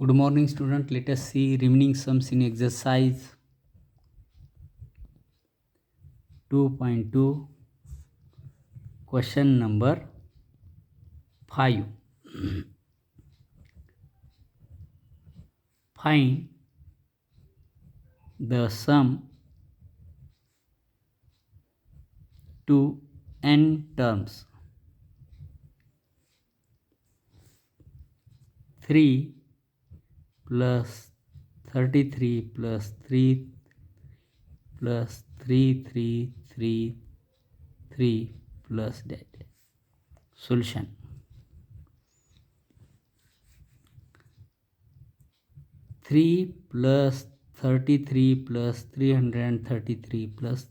Good morning, student. Let us see remaining sums in exercise 2.2, question number 5. Find the sum to n terms. 3 plus 33 plus 3 plus 3333 plus that. Solution. 3 plus 33 plus 333 plus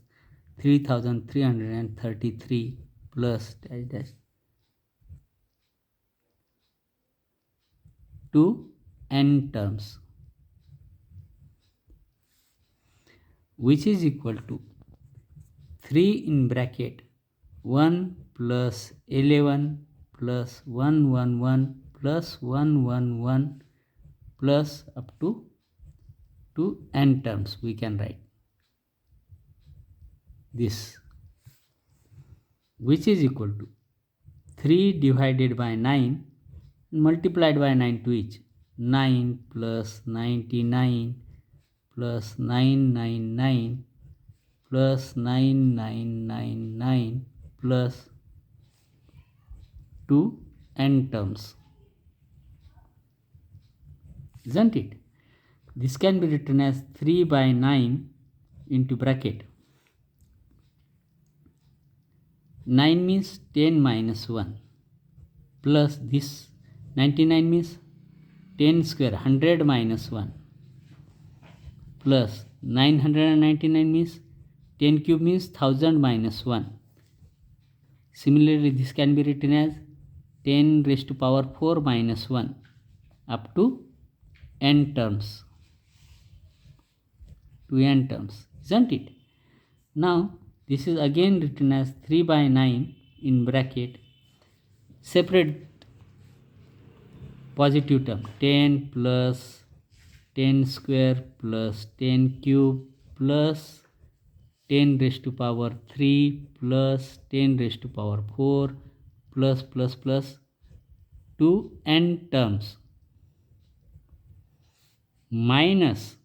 3333 plus dash 2 n terms, which is equal to 3 in bracket 1 plus 11 plus 111 plus 111 plus up to n terms. We can write this, which is equal to 3 divided by 9 multiplied by 9 to each. 9 plus 99 plus 999 plus 9999 plus 2 n terms, isn't it? This can be written as 3 by 9 into bracket. 9 means 10 minus 1 plus this 99 means 10 square 100 minus 1 plus 999 means 10 cube means 1000 minus 1. Similarly, this can be written as 10 raised to power 4 minus 1 up to n terms. To n terms, isn't it? Now, this is again written as 3 by 9 in bracket. Separate positive term 10 plus 10 square plus 10 cube plus 10 raised to power 3 plus 10 raised to power 4 plus 2 n terms minus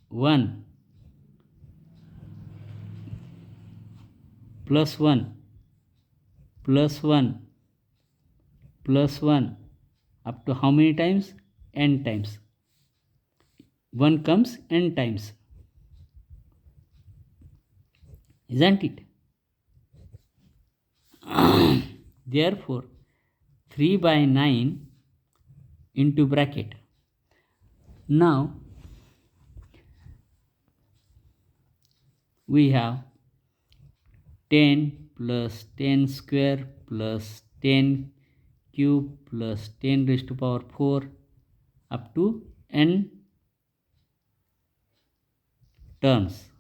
1 plus 1 plus 1 plus 1 up to how many times? N times. 1 comes n times, isn't it? Therefore, 3 by 9 into bracket. Now, we have 10 plus 10 square plus 10 cube plus 10 raised to power 4 up to n terms,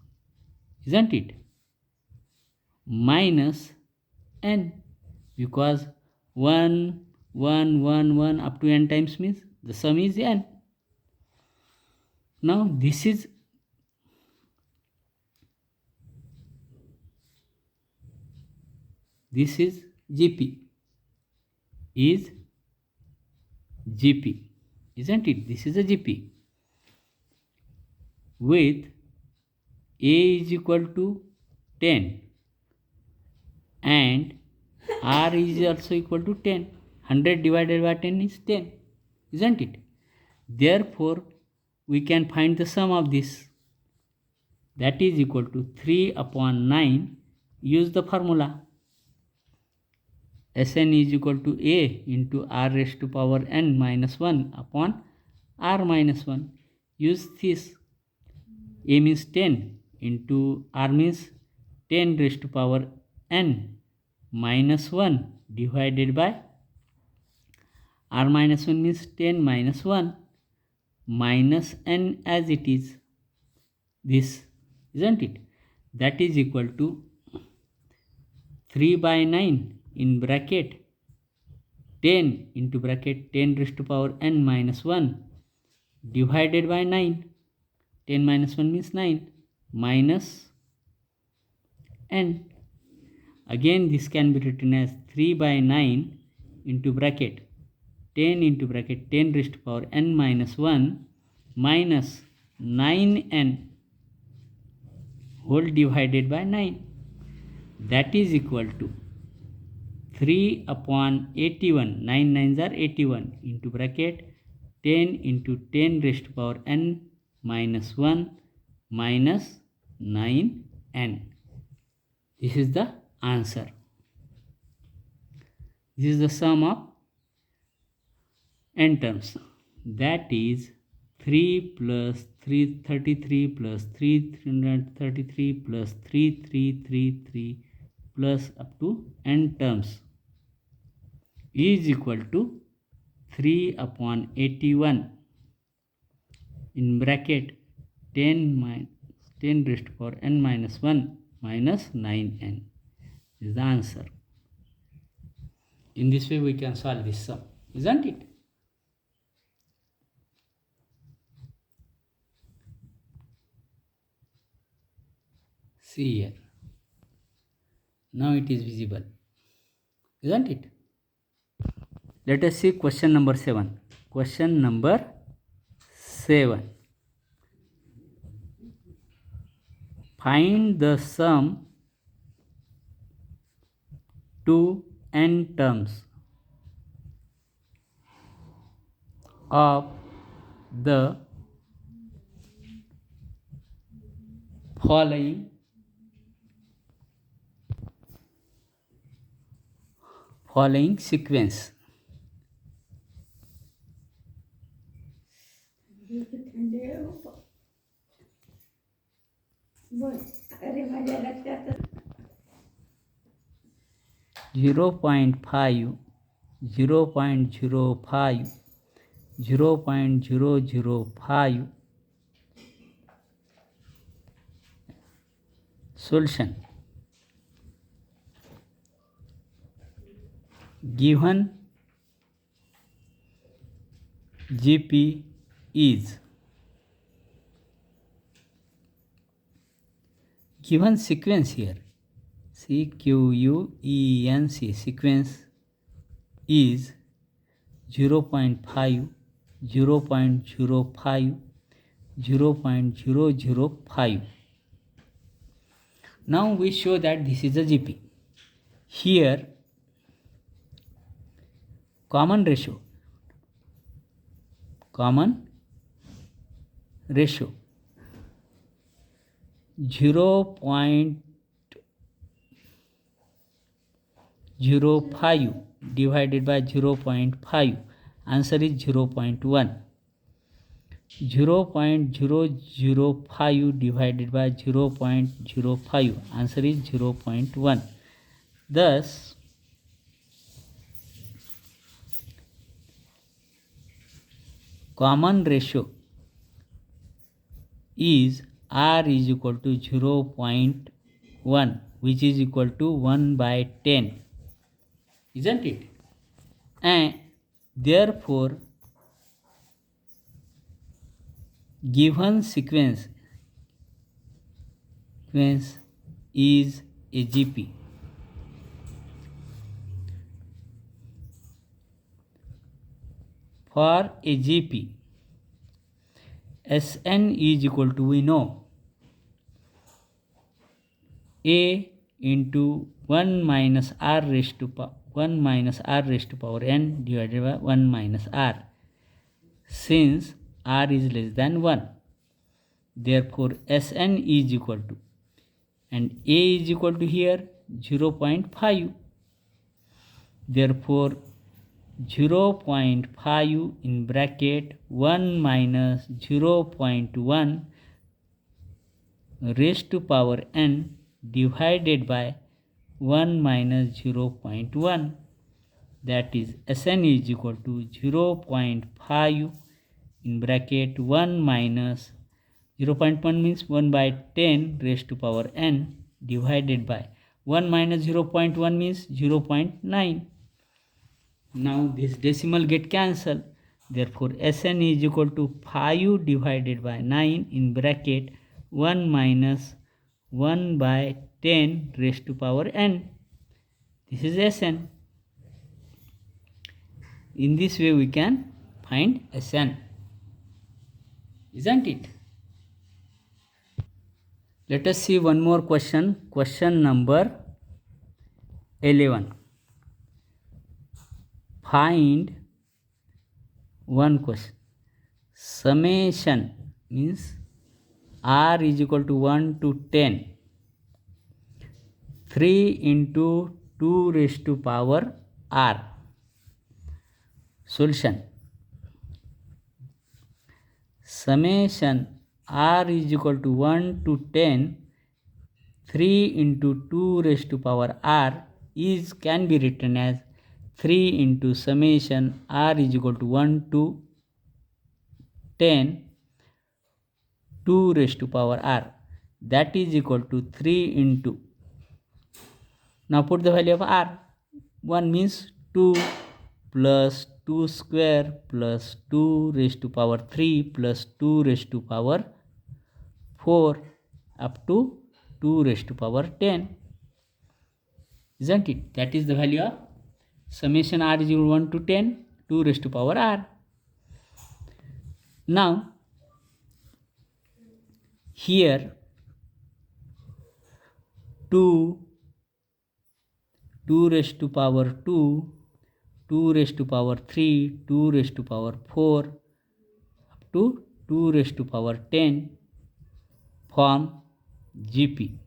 isn't it? Minus n, because 1 1 1 1 up to n times means the sum is n. Now this is GP, is GP, isn't it? This is a GP with A is equal to 10 and R is also equal to 10. 100 divided by 10 is 10, isn't it? Therefore, we can find the sum of this, that is equal to 3 upon 9. Use the formula. Sn is equal to A into R raised to power n minus 1 upon R minus 1. Use this. A means 10 into R means 10 raised to power n minus 1 divided by R minus 1 means 10 minus 1 minus n as it is. This, isn't it? That is equal to 3 by 9 in bracket 10 into bracket 10 raised to power n minus 1 divided by 9. 10 minus 1 means 9 minus n. Again this can be written as 3 by 9 into bracket 10 into bracket 10 raised to power n minus 1 minus 9n whole divided by 9. That is equal to 3 upon 81. 9 nines are 81 into bracket 10 into 10 raised to power n minus 1 minus 9n. This is the answer. This is the sum of n terms. That is 3 plus 333 plus 333 plus 3333 plus up to n terms is equal to 3 upon 81 in bracket 10 raised to power n minus 1 minus 9n is the answer. In this way we can solve this sum, isn't it? See here. Now it is visible, isn't it? Let us see question number 7. Question number 7. Find the sum to n terms of the following sequence. Zero point 5, 0.05, 0.005. Solution. Given GP is given sequence here, sequence, sequence is 0.5, 0.05, 0.005. Now we show that this is a GP. Here common ratio 0.05 divided by 0.5. Answer is 0.1. 0.005 divided by 0.05. Answer is 0.1. Thus common ratio is R is equal to 0.1, which is equal to 1 by 10, isn't it? And therefore given sequence is a GP. For a GP, Sn is equal to, we know, A into 1 minus R raised to power n divided by 1 minus R. Since R is less than 1, therefore Sn is equal to, and A is equal to here 0.5. Therefore 0.5 in bracket 1 minus 0.1 raised to power n divided by 1 minus 0.1, that is Sn is equal to 0.5 in bracket 1 minus 0.1 means 1 by 10 raised to power n divided by 1 minus 0.1 means 0.9. Now this decimal get cancelled. Therefore, Sn is equal to 5 divided by 9 in bracket 1 minus 1 by 10 raised to power n. This is Sn. In this way we can find Sn. Isn't it? Let us see one more question. Question number 11. Find one question. Summation means r is equal to 1 to 10. 3 into 2 raised to power r. Solution. Summation r is equal to 1 to 10. 3 into 2 raised to power r can be written as 3 into summation r is equal to 1 to 10 2 raised to power r, that is equal to 3 into. Now put the value of r. 1 means 2 plus 2 square plus 2 raised to power 3 plus 2 raised to power 4 up to 2 raised to power 10. Isn't it? That is the value of summation r is equal to 1 to 10 2 raised to power r. Now here 2 raised to power 2, 2 raised to power 3, 2 raised to power 4 up to 2 raised to power 10 form GP,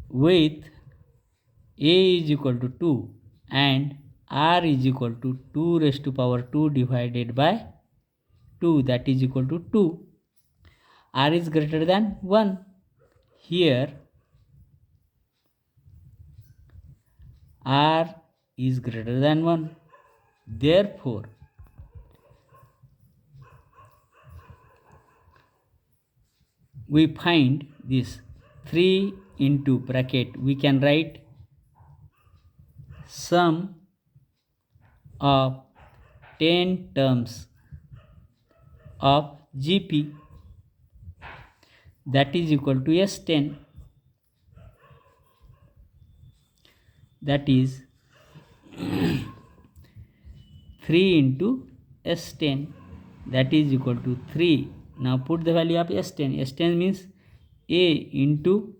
with a is equal to 2 and r is equal to 2 raised to power 2 divided by 2, that is equal to 2. R is greater than 1. Here r is greater than 1. Therefore, we find this 3 into bracket, we can write sum of 10 terms of GP, that is equal to S10. That is 3 into S10, that is equal to 3. Now put the value of S10. S10 means a into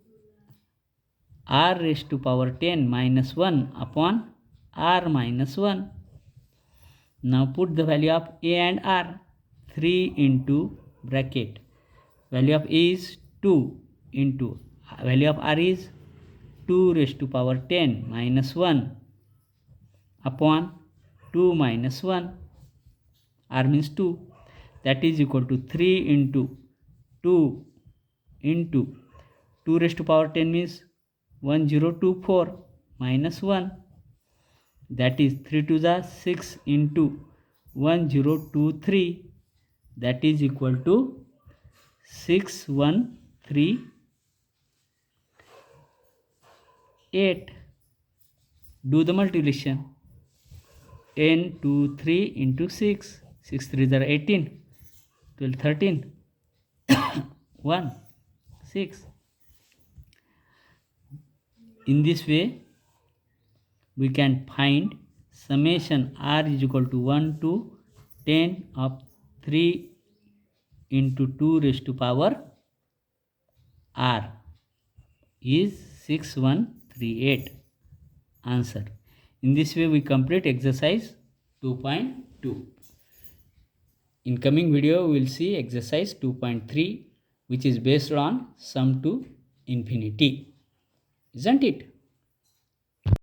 r raised to power 10 minus 1 upon r minus 1. Now put the value of a and r. 3 into bracket, value of a is 2 into value of r is 2 raised to power 10 minus 1 upon 2 minus 1, r means 2, that is equal to 3 into 2 into 2 raised to power 10 means 1024 minus 1, that is 3 to the 6 into 1023, that is equal to 6138. Do the multiplication. n 2 3 into 6, 6 3 are 18, 12 13 1 6. In this way we can find summation r is equal to 1 to 10 of 3 into 2 raised to power r is 6138. Answer. In this way we complete exercise 2.2. In coming video we will see exercise 2.3, which is based on sum to infinity. Isn't it?